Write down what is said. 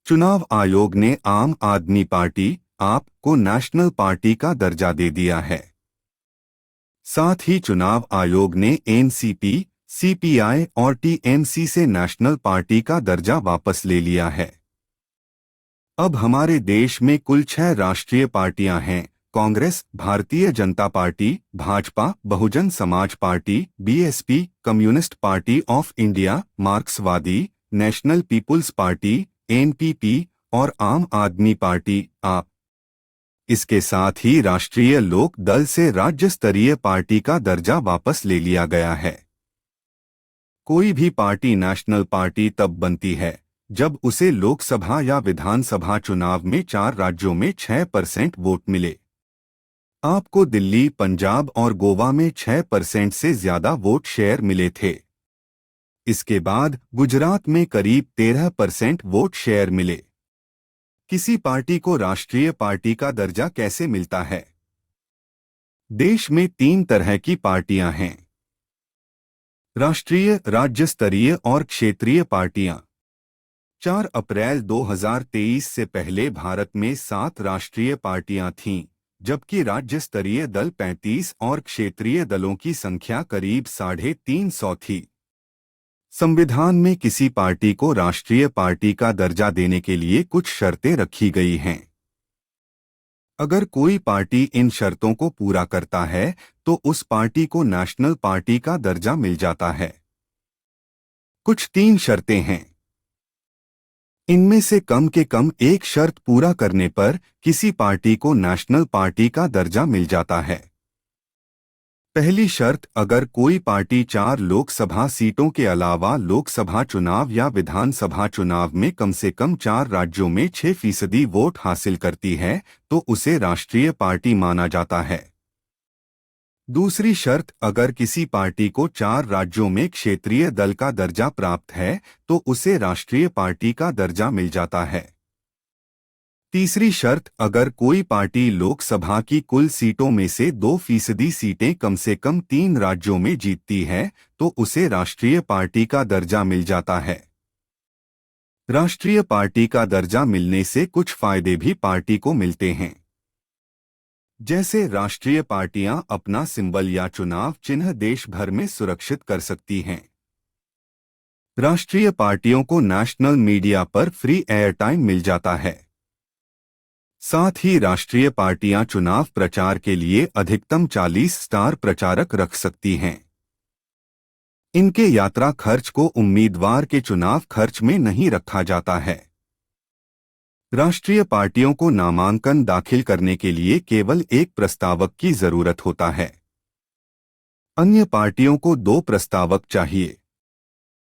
चुनाव आयोग ने आम आदमी पार्टी आप को नेशनल पार्टी का दर्जा दे दिया है। साथ ही चुनाव आयोग ने एनसीपी, सीपीआई और टीएमसी से नेशनल पार्टी का दर्जा वापस ले लिया है। अब हमारे देश में कुल 6 राष्ट्रीय पार्टियां हैं: Congress, Bharatiya Janata party, Bhajpa, Bahujan Samaj party, BSP, communist party of India, मार्क्सवादी, नेशनल पीपुल्स पार्टी, एनपीपी और आम आदमी पार्टी आप। इसके साथ ही राष्ट्रीय लोक दल से राज्य स्तरीय पार्टी का दर्जा वापस ले लिया गया है। कोई भी पार्टी नेशनल पार्टी तब बनती है जब उसे लोकसभा या विधानसभा चुनाव में 4 राज्यों में 6% वोट मिले। आपको दिल्ली, पंजाब और गोवा में 6% से ज्यादा वोट शेयर मिले थे। इसके बाद गुजरात में करीब 13% वोट शेयर मिले। किसी पार्टी को राष्ट्रीय पार्टी का दर्जा कैसे मिलता है? देश में 3 तरह की पार्टियां हैं: राष्ट्रीय, राज्य स्तरीय और क्षेत्रीय पार्टियां। 4 अप्रैल 2023 से पहले भारत में 7 राष्ट्रीय पार्टियां थीं, जबकि राज्य स्तरीय दल 35 और क्षेत्रीय दलों की संख्या करीब 350 थी। संविधान में किसी पार्टी को राष्ट्रीय पार्टी का दर्जा देने के लिए कुछ शर्तें रखी गई हैं। अगर कोई पार्टी इन शर्तों को पूरा करता है तो उस पार्टी को नेशनल पार्टी का दर्जा मिल जाता है। कुछ 3 शर्तें हैं। इनमें से कम के कम एक शर्त पूरा करने पर किसी पार्टी को नेशनल पार्टी का दर्जा मिल जाता है। पहली शर्त, अगर कोई पार्टी 4 लोकसभा सीटों के अलावा लोकसभा चुनाव या विधानसभा चुनाव में कम से कम 4 राज्यों में 6% वोट हासिल करती है तो उसे राष्ट्रीय पार्टी माना जाता है। दूसरी शर्त, अगर किसी पार्टी को 4 राज्यों में क्षेत्रीय दल का दर्जा प्राप्त है तो उसे राष्ट्रीय पार्टी का दर्जा मिल जाता है। तीसरी शर्त, अगर कोई पार्टी लोकसभा की कुल सीटों में से 2% सीटें कम से कम 3 राज्यों में जीतती है तो उसे राष्ट्रीय पार्टी का दर्जा मिल जाता है। राष्ट्रीय पार्टी का दर्जा मिलने से कुछ फायदे भी पार्टी को मिलते हैं, जैसे राष्ट्रीय पार्टियां अपना सिंबल या चुनाव चिन्ह देश भर में सुरक्षित कर सकती हैं। राष्ट्रीय पार्टियों को नेशनल मीडिया पर फ्री एयर टाइम मिल जाता है। साथ ही राष्ट्रीय पार्टियां चुनाव प्रचार के लिए अधिकतम 40 स्टार प्रचारक रख सकती हैं। इनके यात्रा खर्च को उम्मीदवार के चुनाव खर्च में नहीं रखा जाता है। राष्ट्रीय पार्टियों को नामांकन दाखिल करने के लिए केवल एक प्रस्तावक की जरूरत होता है। अन्य पार्टियों को 2 प्रस्तावक चाहिए।